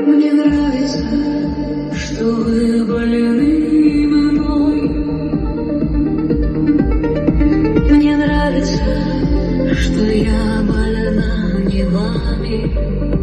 Мне нравится, что вы больны мной. Мне нравится, что я больна не вами.